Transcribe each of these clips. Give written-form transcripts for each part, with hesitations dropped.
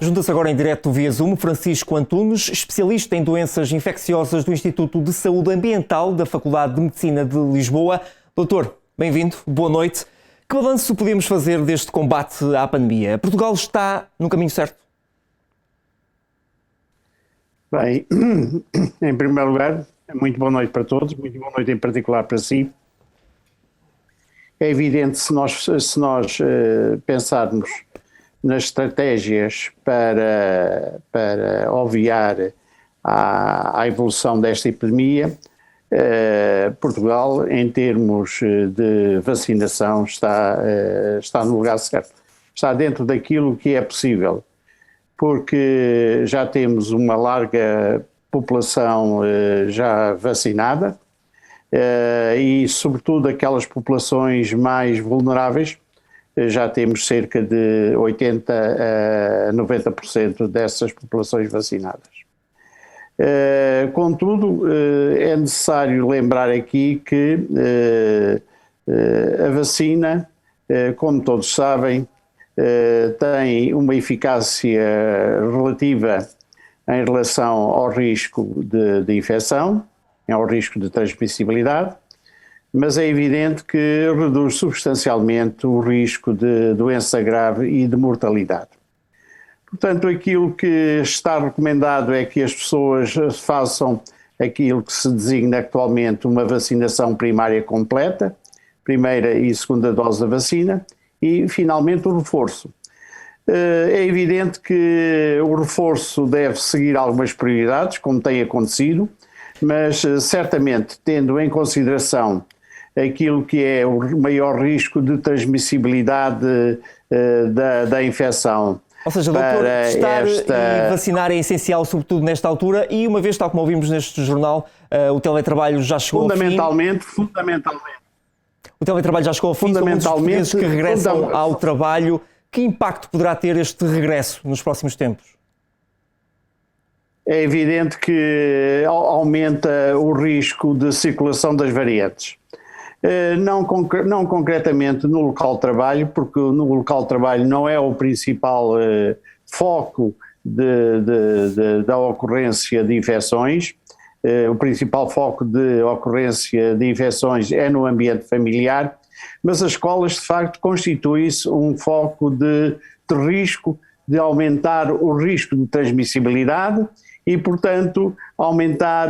Junta-se agora em direto via Zoom Francisco Antunes, especialista em doenças infecciosas do Instituto de Saúde Ambiental da Faculdade de Medicina de Lisboa. Doutor, bem-vindo, boa noite. Que balanço podemos fazer deste combate à pandemia? Portugal está no caminho certo? Bem, em primeiro lugar, muito boa noite para todos, muito boa noite em particular para si. É evidente, se nós pensarmos nas estratégias para obviar à evolução desta epidemia, Portugal, em termos de vacinação, está no lugar certo. Está dentro daquilo que é possível, porque já temos uma larga população já vacinada e, sobretudo, aquelas populações mais vulneráveis, já temos cerca de 80% a 90% dessas populações vacinadas. Contudo, é necessário lembrar aqui que a vacina, como todos sabem, tem uma eficácia relativa em relação ao risco de infecção, ao risco de transmissibilidade, mas é evidente que reduz substancialmente o risco de doença grave e de mortalidade. Portanto, aquilo que está recomendado é que as pessoas façam aquilo que se designa atualmente uma vacinação primária completa, primeira e segunda dose da vacina, e finalmente o reforço. É evidente que o reforço deve seguir algumas prioridades, como tem acontecido, mas certamente tendo em consideração aquilo que é o maior risco de transmissibilidade da infecção. Ou seja, doutor, testar e vacinar é essencial, sobretudo nesta altura, e uma vez, tal como ouvimos neste jornal, o teletrabalho já chegou ao fim. Fundamentalmente. O teletrabalho já chegou ao fim, são muitos portugueses que regressam ao trabalho. Que impacto poderá ter este regresso nos próximos tempos? É evidente que aumenta o risco de circulação das variantes. Não concretamente no local de trabalho, porque no local de trabalho não é o principal foco da ocorrência de infecções. O principal foco de ocorrência de infecções é no ambiente familiar, mas as escolas de facto constituem-se um foco de risco de aumentar o risco de transmissibilidade e, portanto, aumentar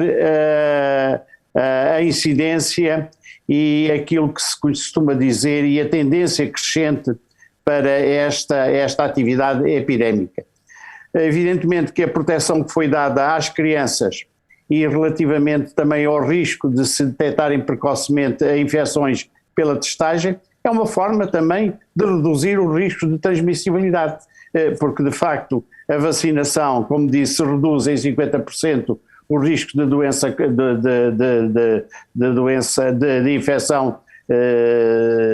a incidência e aquilo que se costuma dizer e a tendência crescente para esta atividade epidémica. Evidentemente que a proteção que foi dada às crianças e relativamente também ao risco de se detectarem precocemente infecções pela testagem é uma forma também de reduzir o risco de transmissibilidade, porque de facto a vacinação, como disse, reduz em 50% o risco de doença, de infecção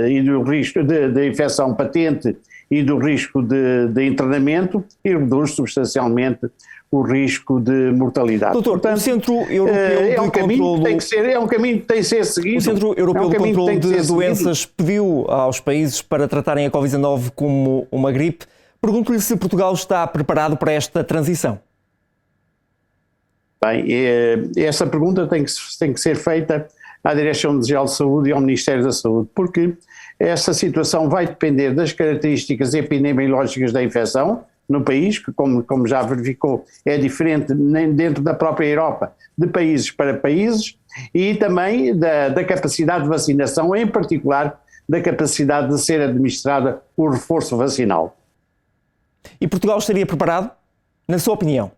e do risco de infecção patente e do risco de internamento e reduz substancialmente o risco de mortalidade. Doutor, portanto, o Centro Europeu de Controlo... É um caminho que tem que ser seguido. O Centro Europeu de Controlo de Doenças pediu aos países para tratarem a Covid-19 como uma gripe. Pergunto-lhe se Portugal está preparado para esta transição. Bem, essa pergunta tem que ser feita à Direção-Geral de Saúde e ao Ministério da Saúde, porque essa situação vai depender das características epidemiológicas da infecção no país, que como já verificou é diferente dentro da própria Europa, de países para países, e também da capacidade de vacinação, em particular da capacidade de ser administrada o reforço vacinal. E Portugal estaria preparado, na sua opinião?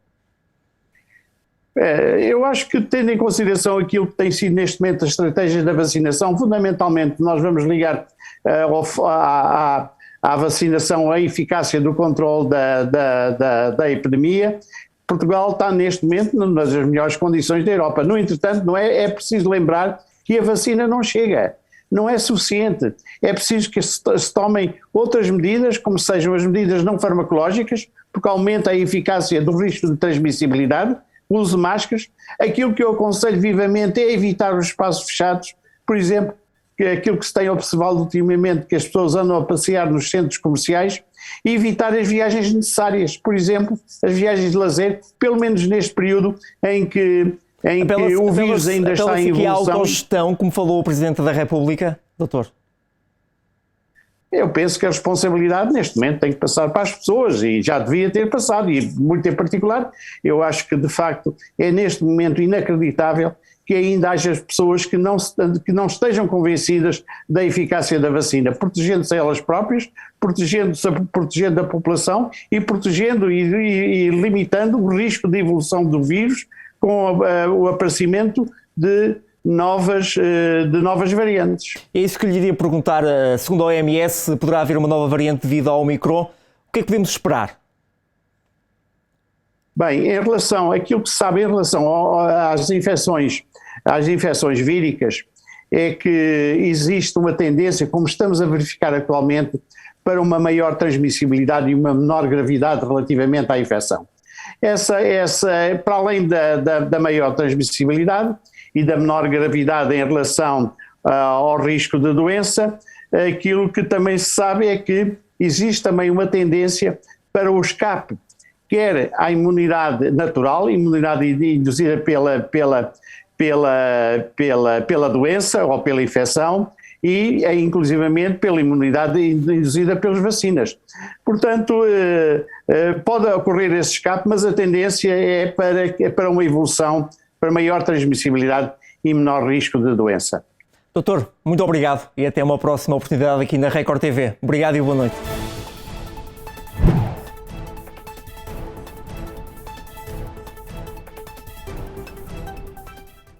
Eu acho que, tendo em consideração aquilo que tem sido neste momento a estratégia da vacinação, fundamentalmente nós vamos ligar à vacinação a eficácia do controle da epidemia. Portugal está neste momento numa das melhores condições da Europa. No entretanto, é preciso lembrar que a vacina não chega, não é suficiente. É preciso que se tomem outras medidas, como sejam as medidas não farmacológicas, porque aumenta a eficácia do risco de transmissibilidade, o uso de máscaras. Aquilo que eu aconselho vivamente é evitar os espaços fechados, por exemplo, que é aquilo que se tem observado ultimamente, que as pessoas andam a passear nos centros comerciais e evitar as viagens necessárias, por exemplo, as viagens de lazer, pelo menos neste período em que o vírus ainda está em evolução. Apela-se aqui à autogestão, como falou o Presidente da República, doutor? Eu penso que a responsabilidade neste momento tem que passar para as pessoas e já devia ter passado, e muito em particular, eu acho que de facto é neste momento inacreditável que ainda haja pessoas que não estejam convencidas da eficácia da vacina, protegendo-se elas próprias, protegendo a população e protegendo e limitando o risco de evolução do vírus com o aparecimento de novas variantes. É isso que lhe iria perguntar. Segundo a OMS, poderá haver uma nova variante devido ao Omicron. O que é que devemos esperar? Bem, em relação àquilo que se sabe em relação às infecções víricas, é que existe uma tendência, como estamos a verificar atualmente, para uma maior transmissibilidade e uma menor gravidade relativamente à infecção. Essa para além da maior transmissibilidade e da menor gravidade em relação ao risco de doença, aquilo que também se sabe é que existe também uma tendência para o escape, quer à imunidade natural, imunidade induzida pela doença ou pela infecção, e inclusivamente pela imunidade induzida pelas vacinas. Portanto, pode ocorrer esse escape, mas a tendência é para uma evolução, para maior transmissibilidade e menor risco de doença. Doutor, muito obrigado e até uma próxima oportunidade aqui na Record TV. Obrigado e boa noite.